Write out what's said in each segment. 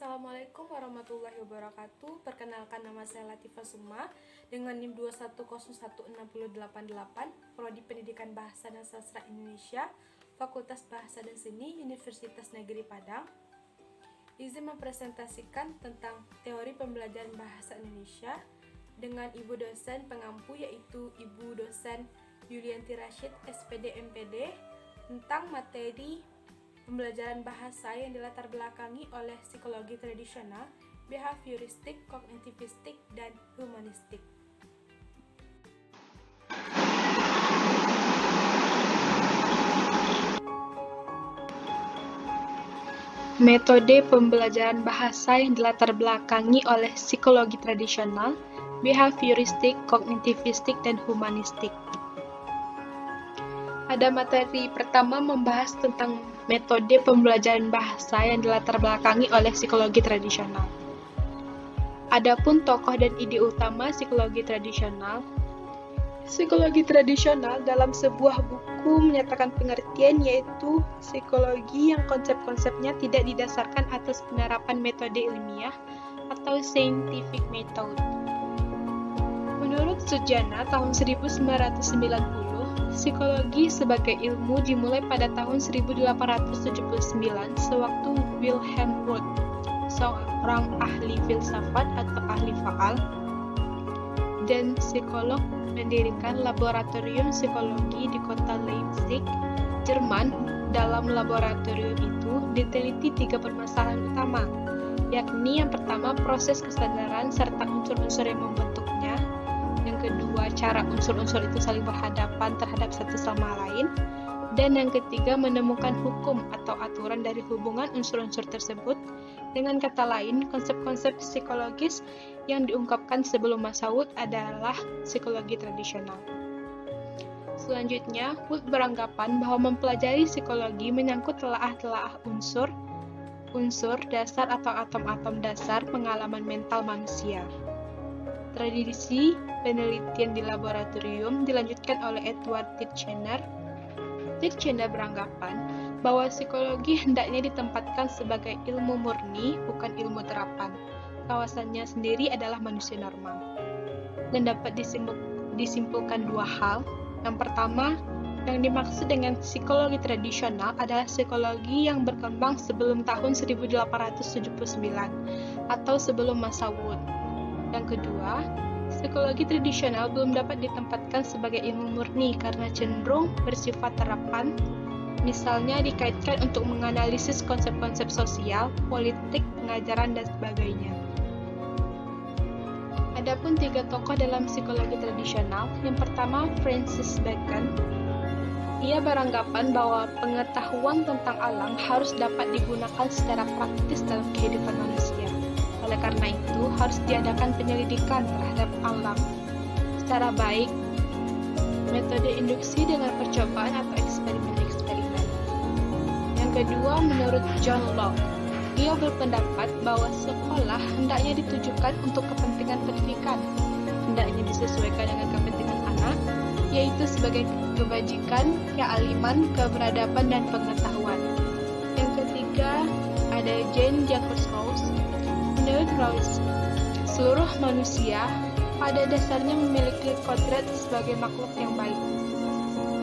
Assalamualaikum warahmatullahi wabarakatuh. Perkenalkan, nama saya Latifah Suma dengan NIM 2101688, Prodi Pendidikan Bahasa dan Sastra Indonesia, Fakultas Bahasa dan Seni, Universitas Negeri Padang. Izin mempresentasikan tentang teori pembelajaran bahasa Indonesia dengan Ibu dosen pengampu, yaitu Ibu dosen Yulianti Rashid, SPD MPD, tentang materi pembelajaran bahasa yang dilatar belakangi oleh psikologi tradisional, behavioristik, kognitivistik, dan humanistik. Metode pembelajaran bahasa yang dilatar belakangi oleh psikologi tradisional, behavioristik, kognitivistik, dan humanistik. Pada materi pertama membahas tentang metode pembelajaran bahasa yang dilatar belakangi oleh psikologi tradisional. Adapun tokoh dan ide utama psikologi tradisional dalam sebuah buku menyatakan pengertian, yaitu psikologi yang konsep-konsepnya tidak didasarkan atas penerapan metode ilmiah atau scientific method. Menurut Sujana tahun 1990, psikologi sebagai ilmu dimulai pada tahun 1879 sewaktu Wilhelm Wundt, seorang ahli filsafat atau ahli faal dan psikolog, mendirikan laboratorium psikologi di kota Leipzig, Jerman. Dalam laboratorium itu diteliti 3 permasalahan utama, yakni yang pertama proses kesadaran serta unsur-unsur yang membentuknya, yang kedua cara unsur-unsur itu saling berhadapan terhadap satu sama lain, dan yang ketiga menemukan hukum atau aturan dari hubungan unsur-unsur tersebut. Dengan kata lain, konsep-konsep psikologis yang diungkapkan sebelum masa Wundt adalah psikologi tradisional. Selanjutnya, Wundt beranggapan bahwa mempelajari psikologi menyangkut telaah-telaah unsur dasar atau atom-atom dasar pengalaman mental manusia. Tradisi penelitian di laboratorium dilanjutkan oleh Edward Titchener. Titchener beranggapan bahwa psikologi hendaknya ditempatkan sebagai ilmu murni, bukan ilmu terapan. Kawasannya sendiri adalah manusia normal. Dan dapat disimpulkan 2 hal. Yang pertama, yang dimaksud dengan psikologi tradisional adalah psikologi yang berkembang sebelum tahun 1879 atau sebelum masa Wundt. Yang kedua, psikologi tradisional belum dapat ditempatkan sebagai ilmu murni karena cenderung bersifat terapan, misalnya dikaitkan untuk menganalisis konsep-konsep sosial, politik, pengajaran, dan sebagainya. Adapun 3 tokoh dalam psikologi tradisional. Yang pertama, Francis Bacon. Ia beranggapan bahwa pengetahuan tentang alam harus dapat digunakan secara praktis dalam kehidupan manusia. Oleh karena itu, harus diadakan penyelidikan terhadap alam secara baik, metode induksi dengan percobaan atau eksperimen-eksperimen. Yang kedua, menurut John Locke, ia berpendapat bahwa sekolah hendaknya ditujukan untuk kepentingan pendidikan, hendaknya disesuaikan dengan kepentingan anak, yaitu sebagai kebajikan, kealiman, keberadaban, dan pengetahuan. Yang ketiga, ada Jean-Jacques Rousseau. Menurut Rousseau, seluruh manusia pada dasarnya memiliki kodrat sebagai makhluk yang baik.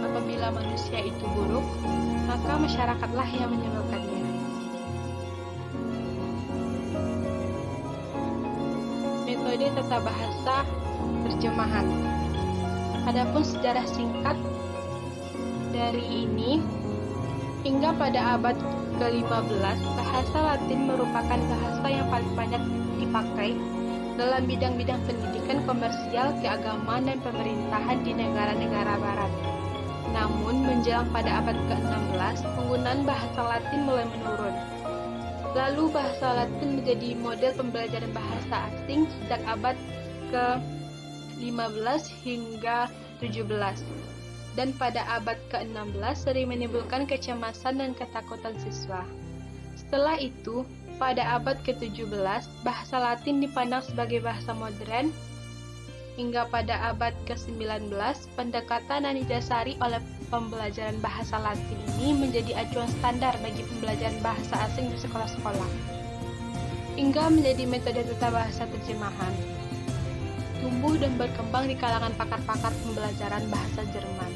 Apabila manusia itu buruk, maka masyarakatlah yang menyebabkannya. Metode tata bahasa terjemahan. Adapun sejarah singkat dari ini, hingga pada abad ke-15, bahasa Latin merupakan bahasa yang paling banyak dipakai dalam bidang-bidang pendidikan, komersial, keagamaan, dan pemerintahan di negara-negara barat. Namun, menjelang pada abad ke-16, penggunaan bahasa Latin mulai menurun. Lalu, bahasa Latin menjadi model pembelajaran bahasa asing sejak abad ke-15 hingga 17. Dan pada abad ke-16 sering menimbulkan kecemasan dan ketakutan siswa. Setelah itu, pada abad ke-17, bahasa Latin dipandang sebagai bahasa modern. Hingga pada abad ke-19, pendekatan yang didasari oleh pembelajaran bahasa Latin ini menjadi acuan standar bagi pembelajaran bahasa asing di sekolah-sekolah. hingga menjadi metode tata bahasa terjemahan. Tumbuh dan berkembang di kalangan pakar-pakar pembelajaran bahasa Jerman.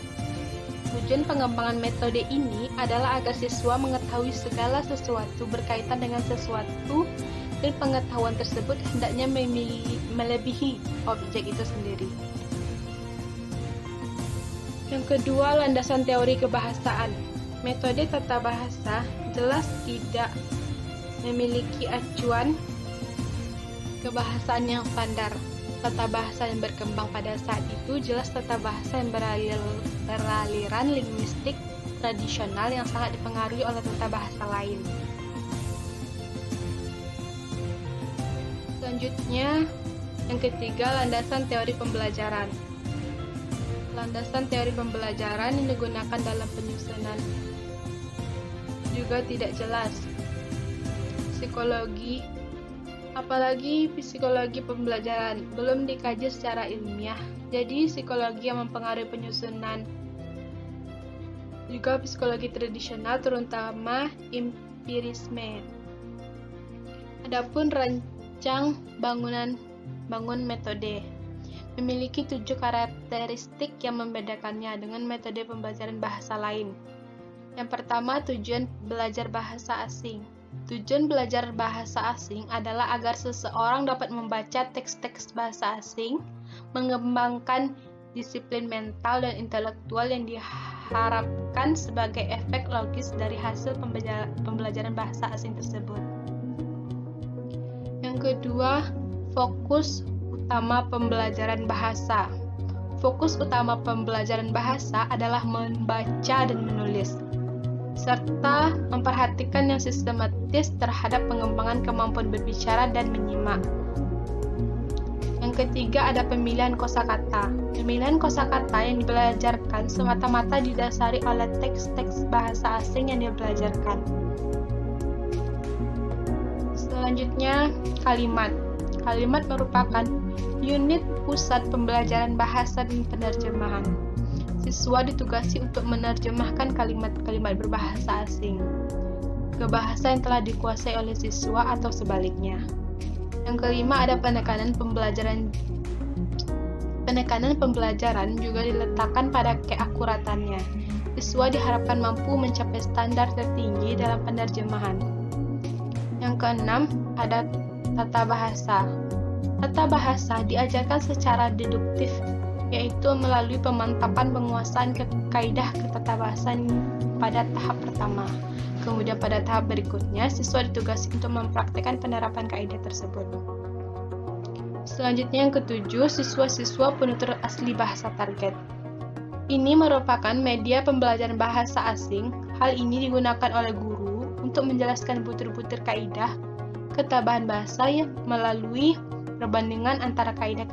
Tujuan pengembangan metode ini adalah agar siswa mengetahui segala sesuatu berkaitan dengan sesuatu dan pengetahuan tersebut hendaknya melebihi objek itu sendiri. Yang kedua, landasan teori kebahasaan. Metode tata bahasa jelas tidak memiliki acuan kebahasaan yang standar. Tata bahasa yang berkembang pada saat itu jelas tata bahasa yang beraliran linguistik tradisional yang sangat dipengaruhi oleh tata bahasa lain. Selanjutnya, yang ketiga, landasan teori pembelajaran. Landasan teori pembelajaran yang digunakan dalam penyusunan juga tidak jelas. Psikologi, apalagi psikologi pembelajaran, belum dikaji secara ilmiah. Jadi, psikologi yang mempengaruhi penyusunan juga psikologi tradisional, terutama empirisme. Adapun rancang bangun metode memiliki 7 karakteristik yang membedakannya dengan metode pembelajaran bahasa lain. Yang pertama, tujuan belajar bahasa asing. Tujuan belajar bahasa asing adalah agar seseorang dapat membaca teks-teks bahasa asing, mengembangkan disiplin mental dan intelektual yang diharapkan sebagai efek logis dari hasil pembelajaran bahasa asing tersebut. Yang kedua, fokus utama pembelajaran bahasa. Fokus utama pembelajaran bahasa adalah membaca dan menulis, serta memperhatikan yang sistematis terhadap pengembangan kemampuan berbicara dan menyimak. Yang ketiga, ada pemilihan kosakata. Pemilihan kosakata yang dibelajarkan semata-mata didasari oleh teks-teks bahasa asing yang dibelajarkan. Selanjutnya, kalimat. Kalimat merupakan unit pusat pembelajaran bahasa dan penerjemahan. Siswa ditugasi untuk menerjemahkan kalimat-kalimat berbahasa asing ke bahasa yang telah dikuasai oleh siswa atau sebaliknya. Yang kelima, ada penekanan pembelajaran. Penekanan pembelajaran juga diletakkan pada keakuratannya. Siswa diharapkan mampu mencapai standar tertinggi dalam penerjemahan. Yang keenam, ada tata bahasa. Tata bahasa diajarkan secara deduktif, yaitu melalui pemantapan penguasaan kaidah ketatabahasan pada tahap pertama. Kemudian pada tahap berikutnya, siswa ditugasi untuk mempraktikkan penerapan kaidah tersebut. Selanjutnya yang ketujuh, siswa-siswa penutur asli bahasa target. Ini merupakan media pembelajaran bahasa asing. Hal ini digunakan oleh guru untuk menjelaskan butir-butir kaidah ketabahan bahasa yang melalui perbandingan antara kaidah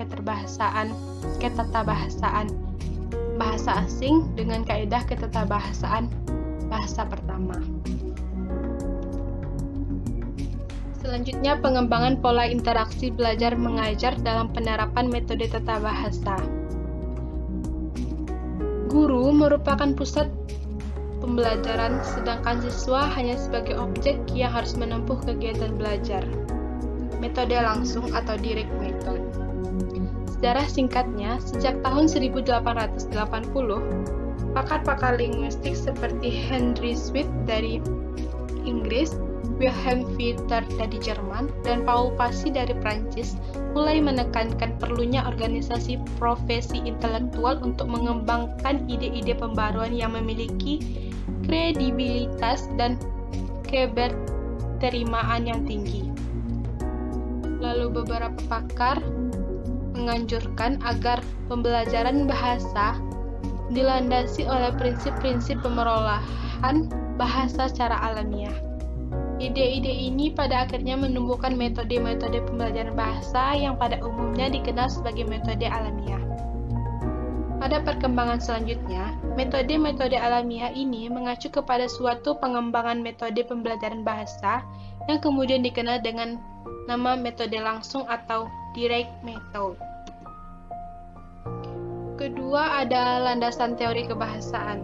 ketatabahasaan bahasa asing dengan kaidah ketatabahasaan bahasa pertama. Selanjutnya, pengembangan pola interaksi belajar mengajar dalam penerapan metode tata bahasa. Guru merupakan pusat pembelajaran, sedangkan siswa hanya sebagai objek yang harus menempuh kegiatan belajar. Metode langsung atau direct method. Sejarah singkatnya, sejak tahun 1880, pakar-pakar linguistik seperti Henry Swift dari Inggris, Wilhelm Fieter dari Jerman, dan Paul Passy dari Prancis mulai menekankan perlunya organisasi profesi intelektual untuk mengembangkan ide-ide pembaruan yang memiliki kredibilitas dan keberterimaan yang tinggi. Lalu beberapa pakar menganjurkan agar pembelajaran bahasa dilandasi oleh prinsip-prinsip pemerolahan bahasa secara alamiah. Ide-ide ini pada akhirnya menumbuhkan metode-metode pembelajaran bahasa yang pada umumnya dikenal sebagai metode alamiah. Pada perkembangan selanjutnya, metode-metode alamiah ini mengacu kepada suatu pengembangan metode pembelajaran bahasa yang kemudian dikenal dengan nama metode langsung atau direct method. Kedua, ada landasan teori kebahasaan.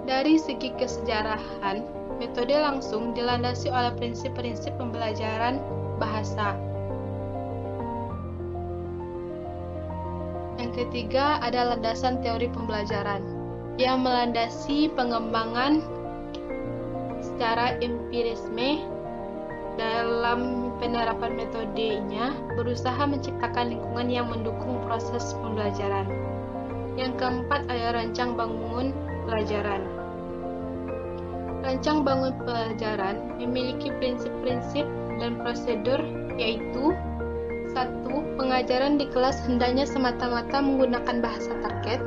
Dari segi kesejarahan, Metode langsung dilandasi oleh prinsip-prinsip pembelajaran bahasa. Yang ketiga ada landasan teori pembelajaran yang melandasi pengembangan secara empirisme. Dalam penerapan metodenya, berusaha menciptakan lingkungan yang mendukung proses pembelajaran. Yang keempat ada rancang bangun pelajaran. Rancang bangun pelajaran memiliki prinsip-prinsip dan prosedur, yaitu 1. Pengajaran di kelas hendaknya semata-mata menggunakan bahasa target.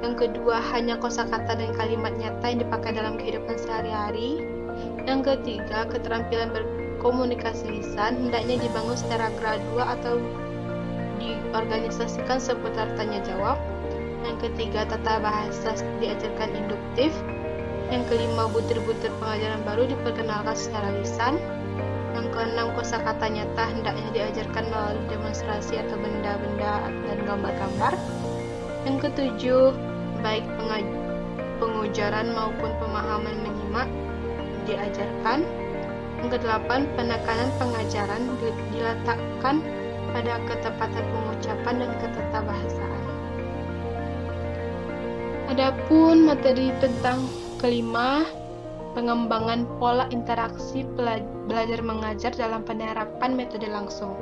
Yang kedua, hanya kosakata dan kalimat nyata yang dipakai dalam kehidupan sehari-hari. Yang ketiga, keterampilan berkomunikasi lisan hendaknya dibangun secara gradual atau diorganisasikan seputar tanya jawab. Yang ketiga, tata bahasa diajarkan induktif. Yang kelima, butir-butir pengajaran baru diperkenalkan secara lisan. Yang keenam, kosakata nyata hendaknya diajarkan melalui demonstrasi atau benda-benda dan gambar-gambar. Yang ketujuh, baik pengujaran maupun pemahaman menyimak diajarkan. Yang kedelapan, penekanan pengajaran diletakkan pada ketepatan pengucapan dan ketatabahasaan. Adapun materi tentang kelima, pengembangan pola interaksi belajar mengajar dalam penerapan metode langsung.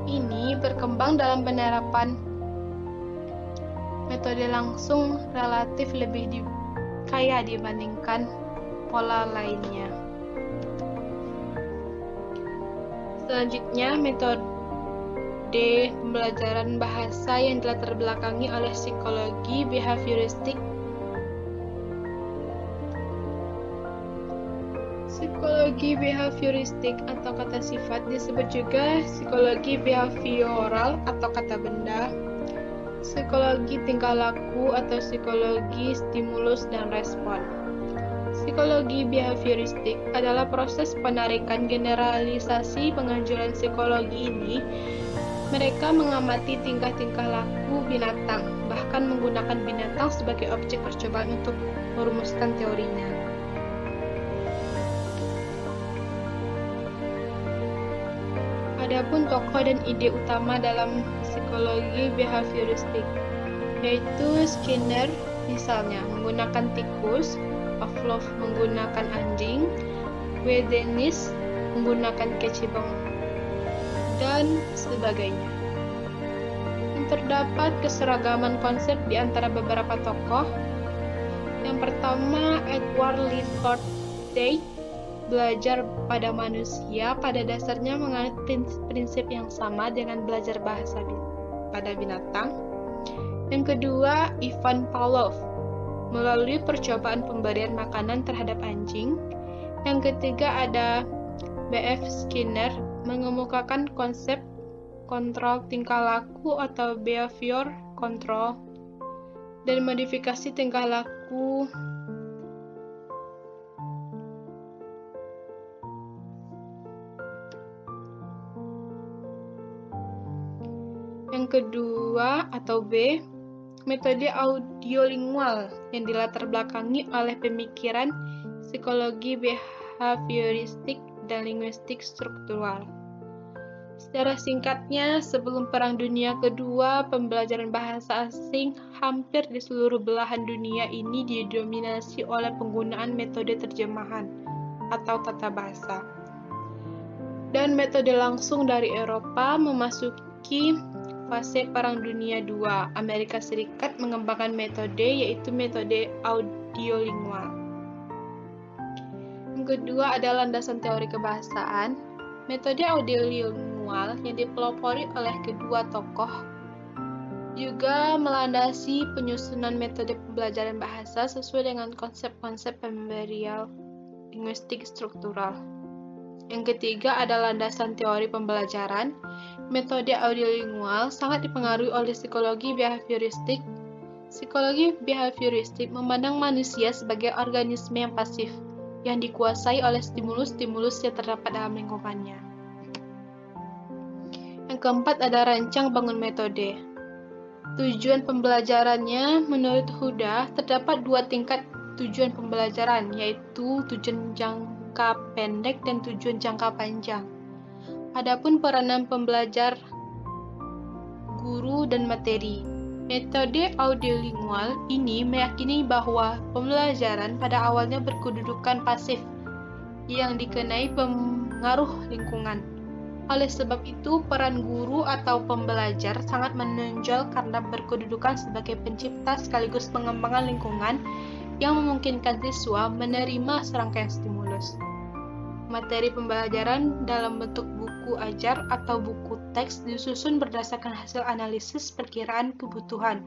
Ini berkembang dalam penerapan metode langsung relatif lebih kaya dibandingkan pola lainnya. Selanjutnya, metode pembelajaran bahasa yang dilatar belakangi oleh psikologi behavioristik. Psikologi behavioristik atau kata sifat disebut juga psikologi behavioral atau kata benda, psikologi tingkah laku atau psikologi stimulus dan respon. Psikologi behavioristik adalah proses penarikan generalisasi penganjuran psikologi ini. Mereka mengamati tingkah-tingkah laku binatang, bahkan menggunakan binatang sebagai objek percobaan untuk merumuskan teorinya. Adapun tokoh dan ide utama dalam psikologi behavioristik, yaitu Skinner misalnya menggunakan tikus, Pavlov menggunakan anjing, Wedenis menggunakan kecebong, dan sebagainya. Terdapat keseragaman konsep di antara beberapa tokoh. Yang pertama, Edward Linford Tate, belajar pada manusia pada dasarnya menganut prinsip yang sama dengan belajar bahasa pada binatang. Yang kedua, Ivan Pavlov, melalui percobaan pemberian makanan terhadap anjing. Yang ketiga ada B.F. Skinner, mengemukakan konsep kontrol tingkah laku atau behavior control dan modifikasi tingkah laku. Yang kedua atau B, metode audiolingual yang dilatar belakangi oleh pemikiran psikologi behavioristik dan linguistik struktural. Secara singkatnya, sebelum Perang Dunia Kedua, pembelajaran bahasa asing hampir di seluruh belahan dunia ini didominasi oleh penggunaan metode terjemahan atau tata bahasa. Dan metode langsung dari Eropa memasuki fase Perang Dunia II. Amerika Serikat mengembangkan metode, yaitu metode audiolingual. Yang kedua adalah landasan teori kebahasaan. Metode audiolingual yang dipelopori oleh kedua tokoh juga melandasi penyusunan metode pembelajaran bahasa sesuai dengan konsep-konsep pemberial linguistik struktural. Yang ketiga adalah landasan teori pembelajaran. Metode audiolingual sangat dipengaruhi oleh psikologi behavioristik. Psikologi behavioristik memandang manusia sebagai organisme yang pasif, yang dikuasai oleh stimulus-stimulus yang terdapat dalam lingkungannya. Yang keempat ada rancang bangun metode. Tujuan pembelajarannya, menurut Huda, terdapat 2 tingkat tujuan pembelajaran, yaitu tujuan jangka pendek dan tujuan jangka panjang. Adapun peranan pembelajar, guru, dan materi. Metode audiolingual ini meyakini bahwa pembelajaran pada awalnya berkedudukan pasif, yang dikenai pengaruh lingkungan. Oleh sebab itu, peran guru atau pembelajar sangat menonjol karena berkedudukan sebagai pencipta sekaligus pengembangan lingkungan yang memungkinkan siswa menerima serangkaian stimulus. Materi pembelajaran dalam bentuk buku ajar atau buku teks disusun berdasarkan hasil analisis perkiraan kebutuhan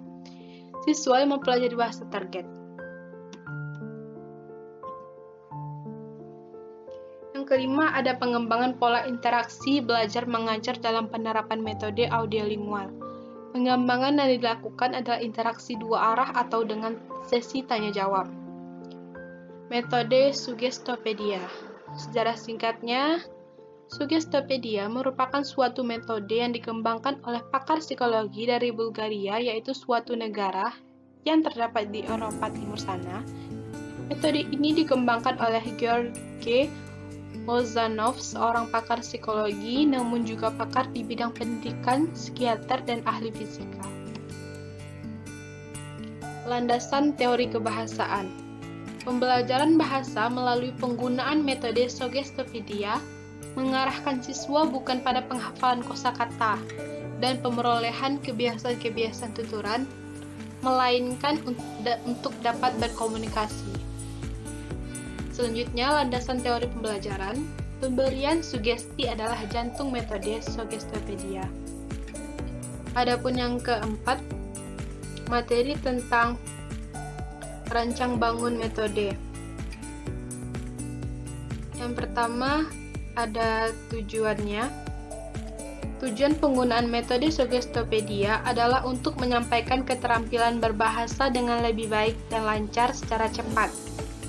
siswa yang mempelajari bahasa target. Kelima, ada pengembangan pola interaksi belajar mengajar dalam penerapan metode audiolingual. Pengembangan yang dilakukan adalah interaksi 2 arah atau dengan sesi tanya jawab. Metode Suggestopedia. Sejarah singkatnya, Suggestopedia merupakan suatu metode yang dikembangkan oleh pakar psikologi dari Bulgaria, yaitu suatu negara yang terdapat di Eropa Timur sana. Metode ini dikembangkan oleh George Lozanov, seorang pakar psikologi namun juga pakar di bidang pendidikan, psikiater, dan ahli fisika. Landasan teori kebahasaan. Pembelajaran bahasa melalui penggunaan metode Suggestopedia mengarahkan siswa bukan pada penghafalan kosakata dan pemerolehan kebiasaan-kebiasaan tuturan, melainkan untuk dapat berkomunikasi. Selanjutnya, landasan teori pembelajaran. Pemberian sugesti adalah jantung metode Suggestopedia. Adapun yang keempat, materi tentang rancang bangun metode. Yang pertama, ada tujuannya. Tujuan penggunaan metode Suggestopedia adalah untuk menyampaikan keterampilan berbahasa dengan lebih baik dan lancar secara cepat.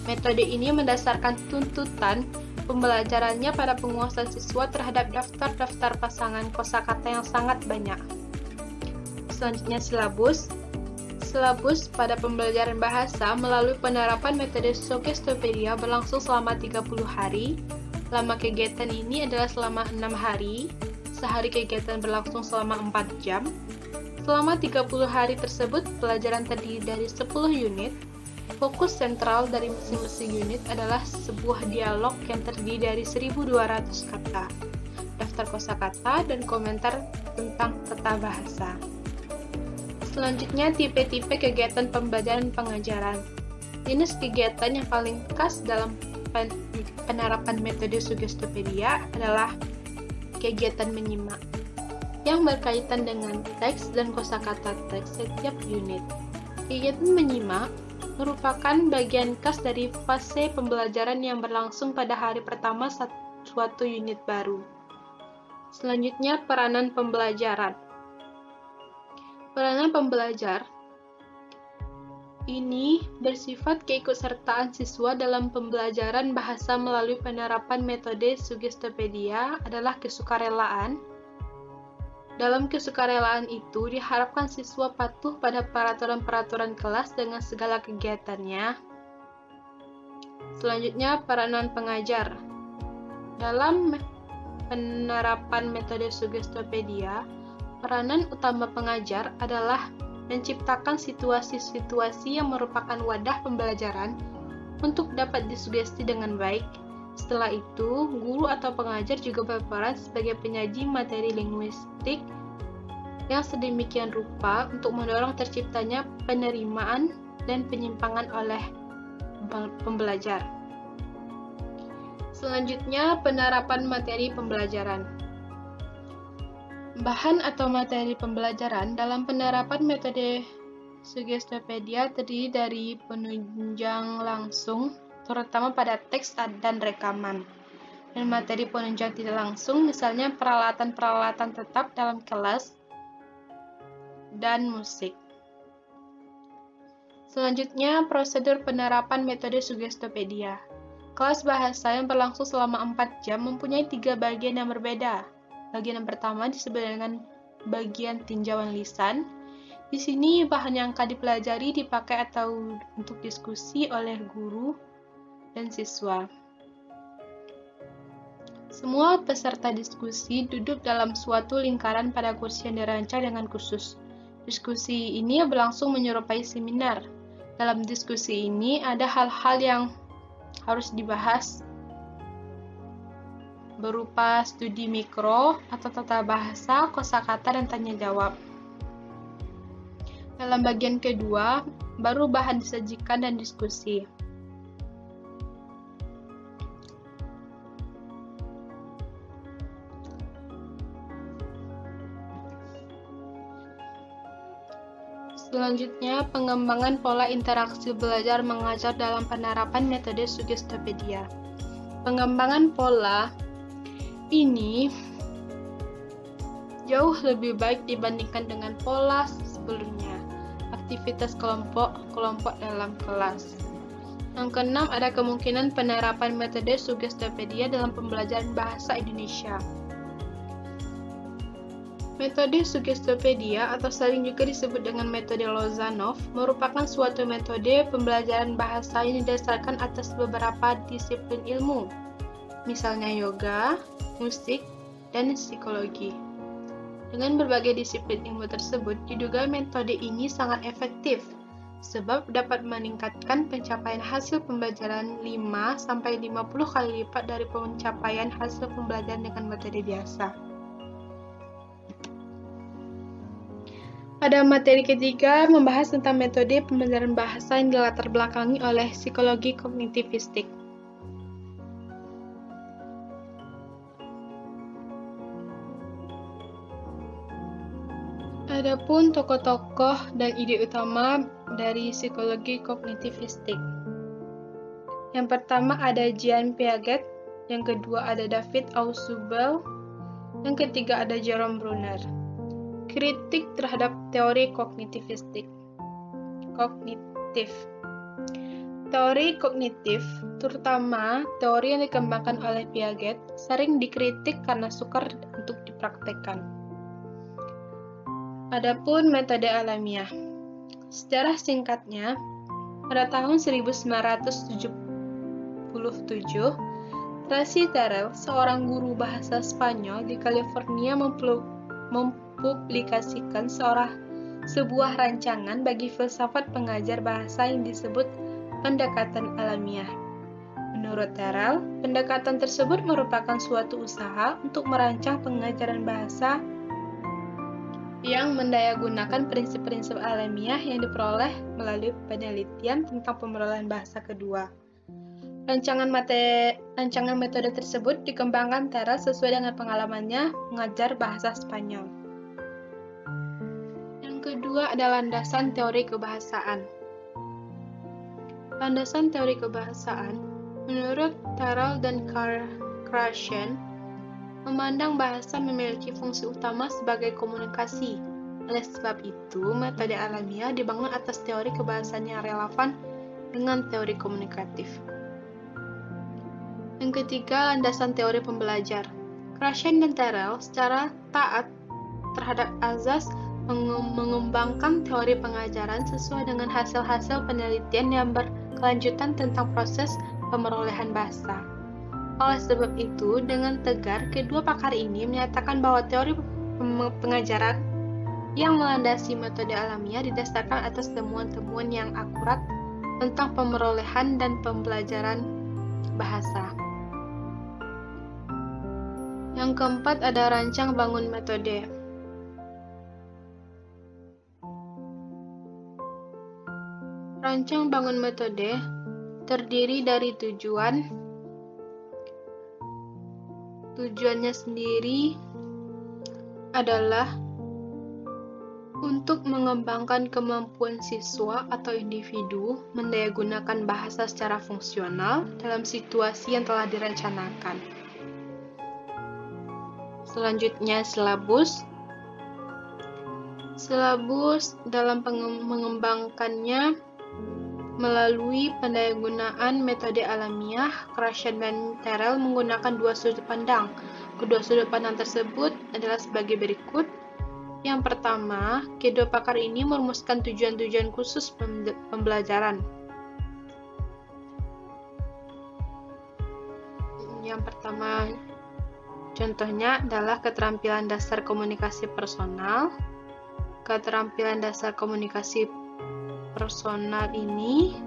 Metode ini mendasarkan tuntutan pembelajarannya pada penguasaan siswa terhadap daftar-daftar pasangan kosakata yang sangat banyak. Selanjutnya, silabus. Silabus pada pembelajaran bahasa melalui penerapan metode Suggestopedia berlangsung selama 30 hari. Lama kegiatan ini adalah selama 6 hari. Sehari kegiatan berlangsung selama 4 jam. Selama 30 hari tersebut, pelajaran terdiri dari 10 unit. Fokus sentral dari masing-masing unit adalah sebuah dialog yang terdiri dari 1.200 kata, daftar kosakata, dan komentar tentang tata bahasa. Selanjutnya, tipe-tipe kegiatan pembelajaran pengajaran. Jenis kegiatan yang paling khas dalam penerapan metode Suggestopedia adalah kegiatan menyimak, yang berkaitan dengan teks dan kosakata teks setiap unit. Kegiatan menyimak merupakan bagian khas dari fase pembelajaran yang berlangsung pada hari pertama suatu unit baru. Selanjutnya, peranan pembelajaran. Peranan pembelajar ini bersifat keikutsertaan siswa dalam pembelajaran bahasa melalui penerapan metode Suggestopedia adalah kesukarelaan. Dalam kesukarelaan itu, diharapkan siswa patuh pada peraturan-peraturan kelas dengan segala kegiatannya. Selanjutnya, peranan pengajar. Dalam penerapan metode Suggestopedia, peranan utama pengajar adalah menciptakan situasi-situasi yang merupakan wadah pembelajaran untuk dapat disugesti dengan baik. Setelah itu, guru atau pengajar juga berperan sebagai penyaji materi linguistik yang sedemikian rupa untuk mendorong terciptanya penerimaan dan penyimpangan oleh pembelajar. Selanjutnya, penerapan materi pembelajaran. Bahan atau materi pembelajaran dalam penerapan metode Suggestopedia terdiri dari penunjang langsung, terutama pada teks dan rekaman, dan materi penunjang tidak langsung, misalnya peralatan-peralatan tetap dalam kelas dan musik. Selanjutnya, prosedur penerapan metode Suggestopedia. Kelas bahasa yang berlangsung selama 4 jam mempunyai 3 bagian yang berbeda. Bagian yang pertama disebut dengan bagian tinjauan lisan, Di sini bahan yang akan dipelajari dipakai atau untuk diskusi oleh guru dan siswa. Semua peserta diskusi duduk dalam suatu lingkaran pada kursi yang dirancang dengan khusus. Diskusi ini berlangsung menyerupai seminar. Dalam diskusi ini ada hal-hal yang harus dibahas berupa studi mikro atau tata bahasa, kosakata, dan tanya jawab. Dalam bagian kedua, baru bahan disajikan dan diskusi. Selanjutnya, pengembangan pola interaksi belajar mengajar dalam penerapan metode Suggestopedia. Pengembangan pola ini jauh lebih baik dibandingkan dengan pola sebelumnya. Aktivitas kelompok dalam kelas. Yang keenam, ada kemungkinan penerapan metode Suggestopedia dalam pembelajaran bahasa Indonesia. Metode Suggestopedia atau sering juga disebut dengan metode Lozanov merupakan suatu metode pembelajaran bahasa yang didasarkan atas beberapa disiplin ilmu, misalnya yoga, musik, dan psikologi. Dengan berbagai disiplin ilmu tersebut, diduga metode ini sangat efektif sebab dapat meningkatkan pencapaian hasil pembelajaran 5-50 kali lipat dari pencapaian hasil pembelajaran dengan metode biasa. Pada materi ketiga, membahas tentang metode pembelajaran bahasa yang dilatar belakangi oleh psikologi kognitivistik. Adapun tokoh-tokoh dan ide utama dari psikologi kognitivistik. Yang pertama ada Jean Piaget, yang kedua ada David Ausubel, yang ketiga ada Jerome Bruner. Kritik terhadap teori kognitivistik. Teori kognitif, terutama teori yang dikembangkan oleh Piaget, sering dikritik karena sukar untuk dipraktekkan. Adapun metode alamiah. Sejarah singkatnya, pada tahun 1977, Tracy Terrell, seorang guru bahasa Spanyol di California, mempublikasikan sebuah rancangan bagi filsafat pengajar bahasa yang disebut pendekatan alamiah. Menurut Terrell, pendekatan tersebut merupakan suatu usaha untuk merancang pengajaran bahasa yang mendayagunakan prinsip-prinsip alamiah yang diperoleh melalui penelitian tentang pemerolehan bahasa kedua. Rancangan metode tersebut dikembangkan Terrell sesuai dengan pengalamannya mengajar bahasa Spanyol. Yang kedua ada landasan teori kebahasaan. Landasan teori kebahasaan, menurut Terrell dan Krashen, memandang bahasa memiliki fungsi utama sebagai komunikasi. Oleh sebab itu, metode alamiah dibangun atas teori kebahasaan yang relevan dengan teori komunikatif. Yang ketiga, landasan teori pembelajar. Krashen dan Terrell secara taat terhadap azas mengembangkan teori pengajaran sesuai dengan hasil-hasil penelitian yang berkelanjutan tentang proses pemerolehan bahasa. Oleh sebab itu, dengan tegar, kedua pakar ini menyatakan bahwa teori pengajaran yang melandasi metode alamiah didasarkan atas temuan-temuan yang akurat tentang pemerolehan dan pembelajaran bahasa. Yang keempat ada rancang bangun metode. Rancang bangun metode terdiri dari Tujuannya sendiri adalah untuk mengembangkan kemampuan siswa atau individu mendayagunakan bahasa secara fungsional dalam situasi yang telah direncanakan. Selanjutnya, silabus. Silabus dalam mengembangkannya melalui pendayagunaan metode alamiah, Krashen dan Terrell menggunakan dua sudut pandang. Kedua sudut pandang tersebut adalah sebagai berikut. Yang pertama, kedua pakar ini merumuskan tujuan-tujuan khusus pembelajaran. Yang pertama, contohnya adalah keterampilan dasar komunikasi personal. Keterampilan dasar komunikasi personal ini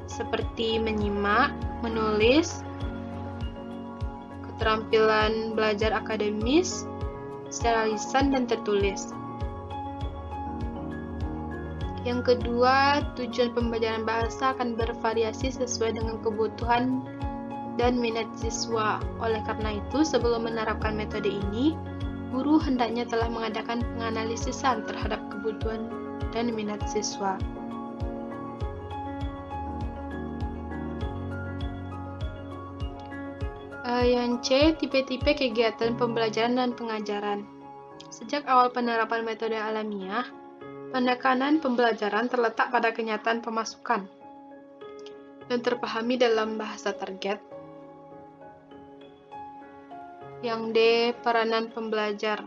seperti menyimak, menulis, keterampilan belajar akademis, secara lisan dan tertulis. Yang kedua, tujuan pembelajaran bahasa akan bervariasi sesuai dengan kebutuhan dan minat siswa. Oleh karena itu, sebelum menerapkan metode ini, guru hendaknya telah mengadakan penganalisisan terhadap kebutuhan dan minat siswa. Yang C, tipe-tipe kegiatan pembelajaran dan pengajaran. Sejak awal penerapan metode alamiah, penekanan pembelajaran terletak pada kenyataan pemasukan dan terpahami dalam bahasa target. Yang D, peranan pembelajar.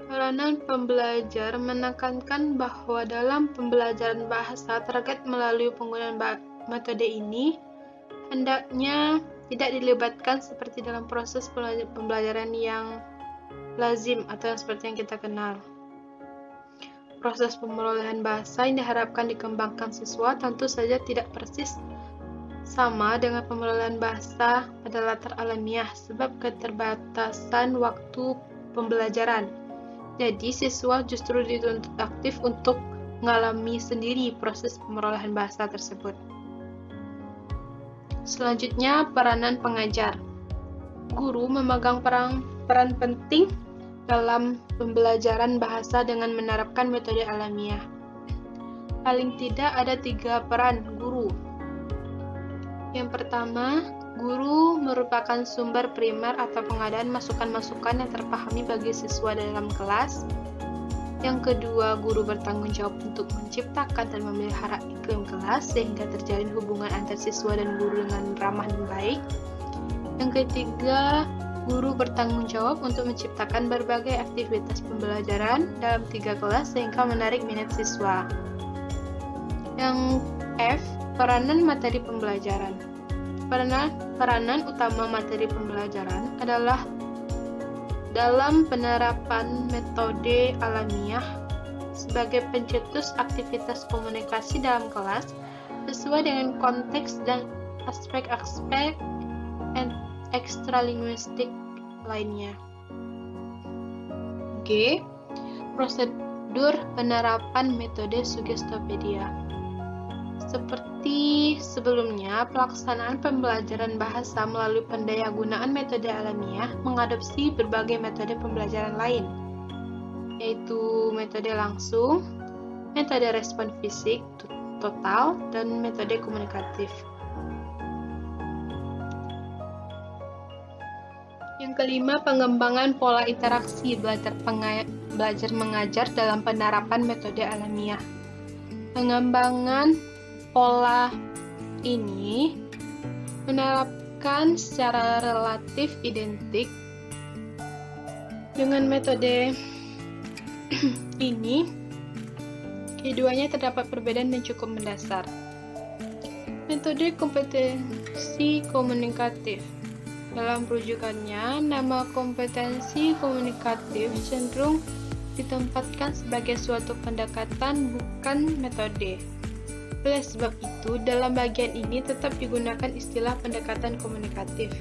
Peranan pembelajar menekankan bahwa dalam pembelajaran bahasa target melalui penggunaan metode ini hendaknya tidak dilibatkan seperti dalam proses pembelajaran yang lazim atau yang seperti yang kita kenal. Proses pemerolehan bahasa yang diharapkan dikembangkan siswa tentu saja tidak persis sama dengan pemerolehan bahasa pada latar alamiah sebab keterbatasan waktu pembelajaran. Jadi siswa justru dituntut aktif untuk mengalami sendiri proses pemerolehan bahasa tersebut. Selanjutnya, peranan pengajar. Guru memegang peran penting dalam pembelajaran bahasa dengan menerapkan metode alamiah. Paling tidak ada 3 peran guru. Yang pertama, guru merupakan sumber primer atau pengadaan masukan-masukan yang terpahami bagi siswa dalam kelas. Yang kedua, guru bertanggung jawab untuk menciptakan dan memelihara iklim kelas sehingga terjalin hubungan antar siswa dan guru dengan ramah dan baik. Yang ketiga, guru bertanggung jawab untuk menciptakan berbagai aktivitas pembelajaran dalam 3 kelas sehingga menarik minat siswa. Yang F, peranan materi pembelajaran. Peranan utama materi pembelajaran adalah dalam penerapan metode alamiah sebagai pencetus aktivitas komunikasi dalam kelas sesuai dengan konteks dan aspek-aspek ekstralinguistik lainnya. G. Prosedur penerapan metode Suggestopedia. Seperti sebelumnya, pelaksanaan pembelajaran bahasa melalui pendayagunaan metode alamiah mengadopsi berbagai metode pembelajaran lain, yaitu metode langsung, metode respon fisik total, dan metode komunikatif. Yang kelima, pengembangan pola interaksi belajar mengajar dalam penerapan metode alamiah. Pengembangan pola ini menerapkan secara relatif identik dengan metode ini. Keduanya terdapat perbedaan dan cukup mendasar. Metode kompetensi komunikatif. Dalam rujukannya, nama kompetensi komunikatif cenderung ditempatkan sebagai suatu pendekatan, bukan metode. Oleh sebab itu, dalam bagian ini tetap digunakan istilah pendekatan komunikatif.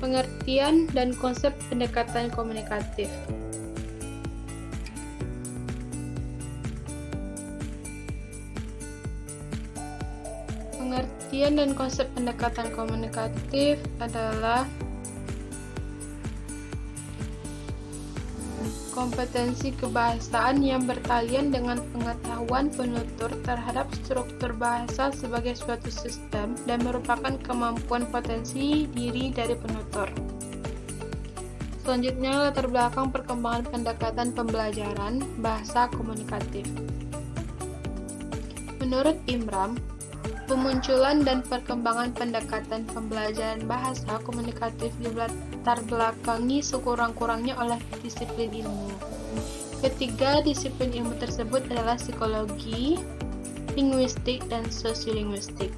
Pengertian dan konsep pendekatan komunikatif. Pengertian dan konsep pendekatan komunikatif adalah kompetensi kebahasaan yang bertalian dengan pengetahuan penutur terhadap struktur bahasa sebagai suatu sistem dan merupakan kemampuan potensi diri dari penutur. Selanjutnya, latar belakang perkembangan pendekatan pembelajaran bahasa komunikatif. Menurut Imram, pemunculan dan perkembangan pendekatan pembelajaran bahasa komunikatif dilatar belakangi sekurang-kurangnya oleh disiplin ilmu. Ketiga disiplin ilmu tersebut adalah psikologi, linguistik, dan sosiolinguistik.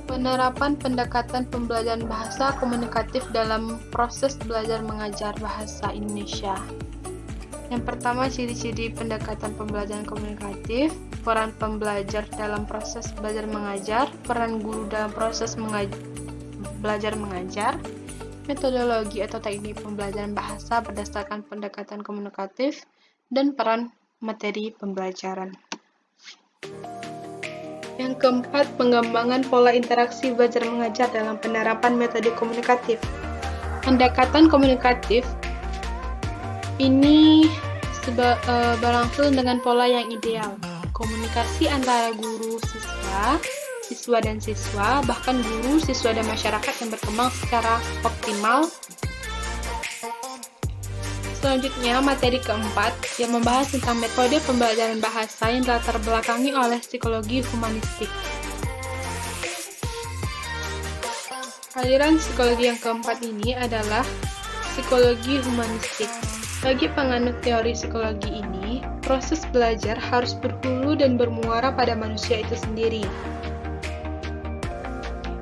Penerapan pendekatan pembelajaran bahasa komunikatif dalam proses belajar mengajar bahasa Indonesia. Yang pertama, ciri-ciri pendekatan pembelajaran komunikatif, peran pembelajar dalam proses belajar mengajar, peran guru dalam proses belajar mengajar, metodologi atau teknik pembelajaran bahasa berdasarkan pendekatan komunikatif, dan peran materi pembelajaran. Yang keempat, pengembangan pola interaksi belajar mengajar dalam penerapan metode komunikatif. Pendekatan komunikatif ini berlangsung dengan pola yang ideal. Komunikasi antara guru, siswa dan siswa, bahkan guru, siswa dan masyarakat yang berkembang secara optimal. Selanjutnya, materi keempat yang membahas tentang metode pembelajaran bahasa yang dilatar belakangi oleh psikologi humanistik. Aliran psikologi yang keempat ini adalah psikologi humanistik. Bagi penganut teori psikologi ini, proses belajar harus berhulu dan bermuara pada manusia itu sendiri.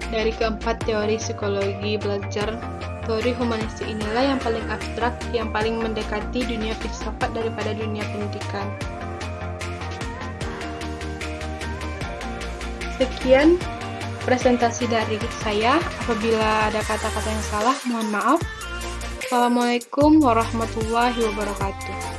Dari keempat teori psikologi belajar, teori humanistik inilah yang paling abstrak, yang paling mendekati dunia filsafat daripada dunia pendidikan. Sekian presentasi dari saya. Apabila ada kata-kata yang salah, mohon maaf. Assalamualaikum warahmatullahi wabarakatuh.